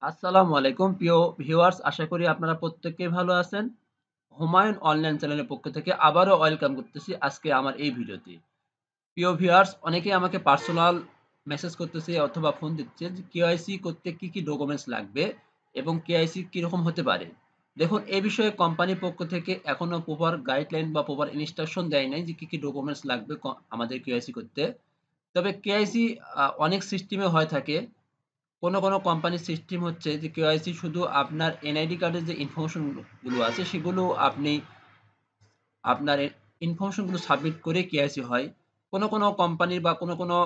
আসসালামু আলাইকুম প্রিয় ভিউয়ার্স, আশা করি আপনারা প্রত্যেকেই ভালো আছেন। হুমায়ুন অনলাইন চ্যানেলের পক্ষ থেকে আবারও ওয়েলকাম করতেছি আজকে আমার এই ভিডিওতে। প্রিয় ভিউয়ার্স, অনেকেই আমাকে পার্সোনাল মেসেজ করতেছে অথবা ফোন দিচ্ছে যে কেওয়াইসি করতে কি ডকুমেন্টস লাগবে এবং কেওয়াইসি কিরকম হতে পারে। দেখুন, এই বিষয়ে কোম্পানির পক্ষ থেকে এখনো প্রপার গাইডলাইন বা প্রপার ইনস্ট্রাকশন দেয় নাই যে কি ডকুমেন্টস লাগবে আমাদের কেওয়াইসি করতে। তবে কেওয়াইসি অনেক সিস্টেমে হয়ে থাকে। কোনো কোম্পানির সিস্টেম হচ্ছে যে কেওয়াইসি শুধু আপনার এনআইডি কার্ডের যে ইনফরমেশন গুলো আছে সেগুলো আপনি আপনার ইনফরমেশন গুলো সাবমিট করে কেওয়াইসি হয়। কোনো কোম্পানির বা কোনো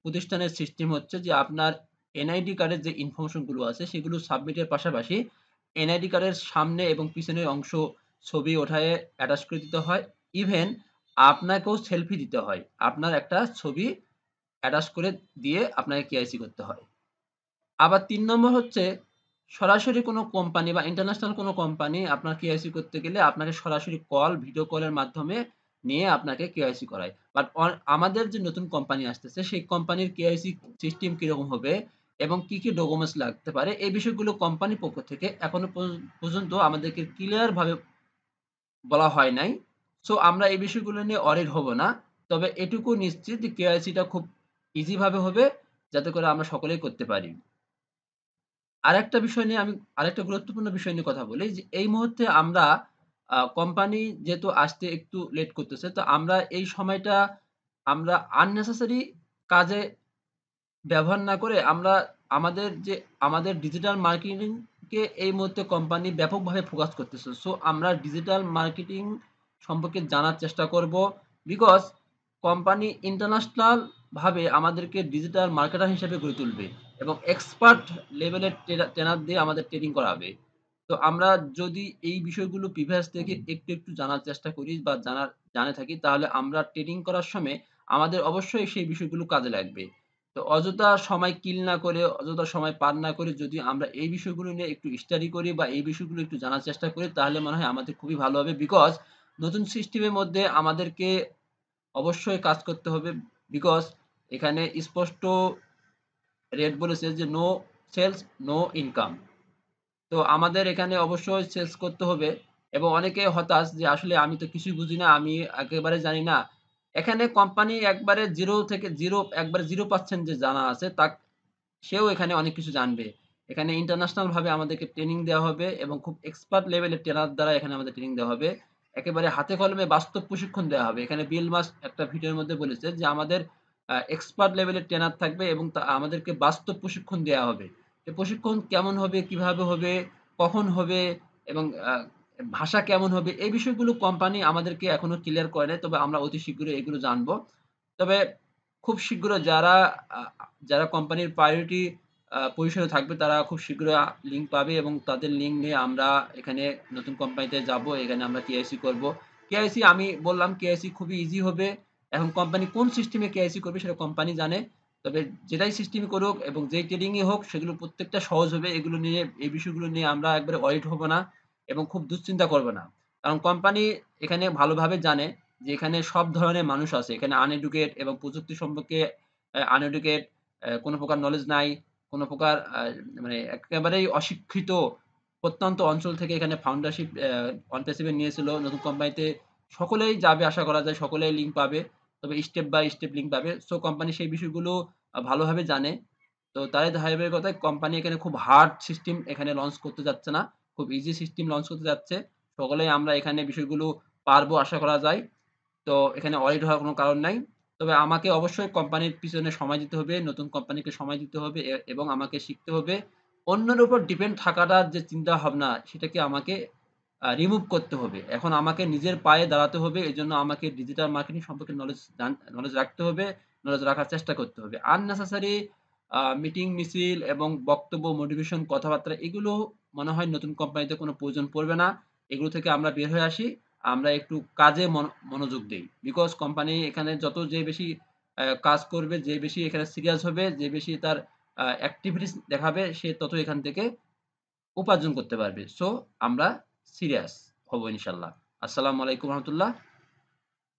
প্রতিষ্ঠানের সিস্টেম হচ্ছে যে আপনার এনআইডি কার্ডের যে ইনফরমেশন গুলো আছে সেগুলো সাবমিটের পাশাপাশি এনআইডি কার্ডের সামনে এবং পিছনের অংশ ছবি ওঠায়ে অ্যাটাচ করে দিতে হয়। ইভেন আপনাকেও সেলফি দিতে হয়। আপনার একটা ছবি অ্যাটাচ করে দিয়ে আপনাকে কেওয়াইসি করতে হয়। আবার ৩ নম্বর হচ্ছে সরাসরি কোনো কোম্পানি বা ইন্টারন্যাশনাল কোনো কোম্পানি আপনার কেওয়াইসি করতে গেলে আপনাকে সরাসরি ভিডিও কলের মাধ্যমে নিয়ে আপনাকে কেওয়াইসি করায়। বাট আমাদের যে নতুন কোম্পানি আসতেছে সেই কোম্পানির কেওয়াইসি সিস্টেম কিরকম হবে এবং কি ডকুমেন্টস লাগতে পারে এই বিষয়গুলো কোম্পানির পক্ষ থেকে এখনো পর্যন্ত আমাদেরকে ক্লিয়ার ভাবে বলা হয় নাই। সো আমরা এই বিষয়গুলো নিয়ে ওয়ারিড হব না। তবে এটুকু নিশ্চিত যে কেওয়াইসি টা খুব ইজি ভাবে হবে যাতে করে আমরা সকলেই করতে পারি। আরেকটা গুরুত্বপূর্ণ বিষয় নিয়ে কথা বলি যে এই মুহূর্তে আমরা কোম্পানি যেহেতু আসতে একটু লেট করতেছে, তো আমরা এই সময়টা আমরা unnecessary কাজে ব্যবহার না করে আমরা আমাদের ডিজিটাল মার্কেটিং কে এই মুহূর্তে কোম্পানি ব্যাপকভাবে ফোকাস করতেছে। সো আমরা ডিজিটাল মার্কেটিং সম্পর্কে জানার চেষ্টা করব। বিকজ কোম্পানি ইন্টারন্যাশনাল ভাবে আমাদেরকে ডিজিটাল মার্কেটার হিসেবে গড়ে তুলবে এবং এক্সপার্ট লেভেলের ট্রেনার দিয়ে আমাদের ট্রেনিং করাবে। তো আমরা যদি এই বিষয়গুলো প্রিভিয়াস থেকে একটু জানার চেষ্টা করি বা জানে থাকি তাহলে আমরা ট্রেনিং করার সময় আমাদের অবশ্যই সেই বিষয়গুলো কাজে লাগবে। তো অযথা সময় কিল না করে, অযথা সময় পার না করে যদি আমরা এই বিষয়গুলো নিয়ে একটু স্টাডি করি বা এই বিষয়গুলো একটু জানার চেষ্টা করি তাহলে মনে হয় আমাদের খুবই ভালো হবে। বিকজ নতুন সিস্টেমের মধ্যে আমাদেরকে অবশ্যই কাজ করতে হবে। বিকজ এখানে স্পষ্ট রেট বলেছে যে নো সেলস নো ইনকাম। তো আমাদের এখানে অবশ্যই সেলস করতে হবে এবং অনেকে হতাশ যে আসলে আমি তো কিছুই বুঝি না, আমি একেবারে জানি না। এখানে কোম্পানি একবারে 0 থেকে 0 একবারে 0% যে জানা আছে সেও এখানে অনেক কিছু জানবে। এখানে ইন্টারন্যাশনাল ভাবে আমাদেরকে ট্রেনিং দেওয়া হবে এবং খুব এক্সপার্ট লেভেলের ট্রেনার দ্বারা এখানে আমাদের ট্রেনিং দেওয়া হবে। একেবারে হাতে কলমে বাস্তব প্রশিক্ষণ দেওয়া হবে। এখানে বিল মাস্ক একটা ভিডিওর মধ্যে বলেছে যে আমাদের এক্সপার্ট লেভেলের ট্রেনার থাকবে এবং আমাদেরকে বাস্তব প্রশিক্ষণ দেয়া হবে। প্রশিক্ষণ কেমন হবে, কিভাবে হবে, কখন হবে এবং ভাষা কেমন হবে এই বিষয়গুলো কোম্পানি আমাদেরকে এখনো ক্লিয়ার করে নাই। তবে আমরা অতি শীঘ্রই এগুলো জানবো। তবে খুব শীঘ্রই আ যারা কোম্পানির প্রায়োরিটি পজিশনে থাকবে তারা খুব শীঘ্রই লিঙ্ক পাবে এবং তাদের লিঙ্ক নিয়ে আমরা এখানে নতুন কোম্পানিতে যাবো। এখানে আমরা কেওয়াইসি করব। কেওয়াইসি আমি বললাম কেওয়াইসি খুবই ইজি হবে। এখন কোম্পানি কোন সিস্টেমে কেওয়াইসি করবে সেটা কোম্পানি জানে। তবে যেটাই সিস্টেম করুক এবং যেই ট্রেডিং ই হোক সেগুলো প্রত্যেকটা সহজ হবে। এই বিষয়গুলো নিয়ে আমরা একবারে ওয়ারিড হব না এবং খুব দুশ্চিন্তা করব না। কারণ কোম্পানি এখানে ভালোভাবে জানে যে এখানে সব ধরনের মানুষ আছে। এখানে আনএডুকেট এবং প্রযুক্তি সম্পর্কে আনএডুকেট, কোন প্রকার নলেজ নাই, কোন প্রকার মানে একেবারেই অশিক্ষিত প্রত্যন্ত অঞ্চল থেকে এখানে ফাউন্ডারশিপ অন প্যাসিভ এ নিয়েছিল নতুন কোম্পানিতে সকলেই যাবে আশা করা যায়, সকলেই লিঙ্ক পাবে। তবে স্টেপ বাই স্টেপ লিঙ্ক পাবে। সো কোম্পানি সেই বিষয়গুলো ভালোভাবে জানে। তো তারই ধারাবাহিকতায় কোম্পানি এখানে খুব হার্ড সিস্টেম এখানে লঞ্চ করতে যাচ্ছে না। খুব ইজি সিস্টেম লঞ্চ করতে যাচ্ছে। সকলেই আমরা এখানে বিষয়গুলো পারবো আশা করা যায়। তো এখানে অডিট হওয়ার কোনো কারণ নাই। তবে আমাকে অবশ্যই কোম্পানির পিছনে সময় দিতে হবে, নতুন কোম্পানিকে সময় দিতে হবে এবং আমাকে শিখতে হবে। অন্যের উপর ডিপেন্ড থাকাটার যে চিন্তাভাবনা সেটাকে আমাকে রিমুভ করতে হবে। এখন আমাকে নিজের পায়ে দাঁড়াতে হবে। এজন্য আমাকে ডিজিটাল মার্কেটিং সম্পর্কে নলেজ রাখতে হবে, নলেজ রাখার চেষ্টা করতে হবে। আননেসেসারি মিটিং, মিছিল এবং বক্তব্য, মোটিভেশন, কথাবার্তা এগুলো মনে হয় নতুন কোম্পানিতে কোনো প্রয়োজন পড়বে না। এগুলো থেকে আমরা বের হয়ে আসি। আমরা একটু কাজে মনোযোগ দেই। বিকজ কোম্পানি এখানে যে বেশি কাজ করবে, যে বেশি এখানে সিরিয়াস হবে, যে বেশি তার এক্টিভিটিস দেখাবে সে তত এখান থেকে উপার্জন করতে পারবে। সো আমরা সিরিয়াস হব ইনশাআল্লাহ। আসসালামু আলাইকুম ওয়া রাহমাতুল্লাহ।